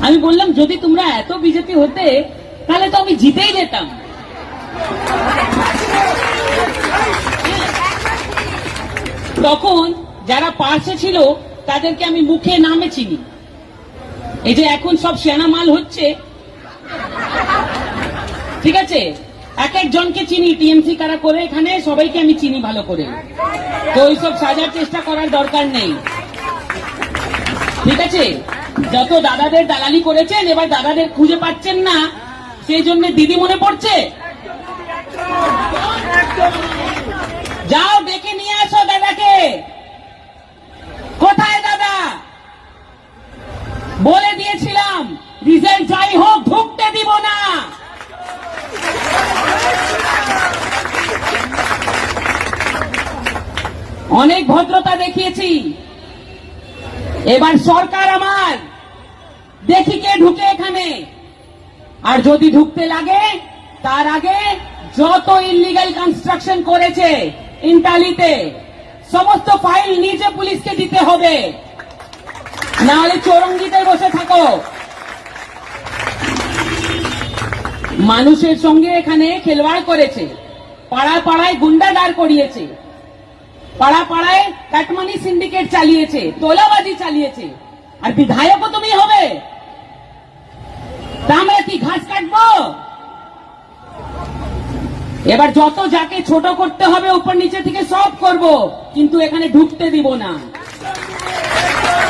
আমি বললাম যদি তোমরা এত বিজেপি হতে তাহলে তো আমি জিতেই যেতাম। তখন যারা পাশে ছিল তাদেরকে আমি মুখে নামে চিনি। এই যে এখন সব সেনা মাল হচ্ছে, ঠিক আছে, এক একজনকে চিনি, টিএমসি কারা করে এখানে সবাইকে আমি চিনি ভালো করে, তো ওইসব সাজার চেষ্টা করার দরকার নেই, ঠিক আছে। যত দাদাদের দালালি করেছেন, এবার দাদাদের খুঁজে পাচ্ছেন না, সেই জন্য দিদি মনে পড়ছে। যাও ডেকে নিয়ে আসো দাদাকে। কোথায় দাদা? বলে দিয়েছিলাম রিজাল্ট যাই হোক ঢুকতে দিব না। অনেক ভদ্রতা দেখিয়েছি, এবার সরকার আমার, দেখি কে ঢুকে এখানে। আর যদি ঢুকতে লাগে তার আগে যত ইললিগাল কনস্ট্রাকশন করেছে ইন্টালিতে সমস্ত ফাইল নিজে পুলিশকে দিতে হবে, না হলে চৌরঙ্গিতে বসে থাকো। মানুষের সঙ্গে এখানে খেলবাড় করেছে, পাড়ায় পাড়ায় গুন্ডা দাঁড় করিয়েছে, পাড়া পাড়ায় কাটমানি সিন্ডিকেট চালিয়েছে, তোলাবাজি চালিয়েছে, আর বিধায়কও তুমি হবে? তা আমরা কি ঘাস কাটবো? এবার যত যাকে ছোট করতে হবে উপর নিচে থেকে সব করব, কিন্তু এখানে ঢুকতে দিব না।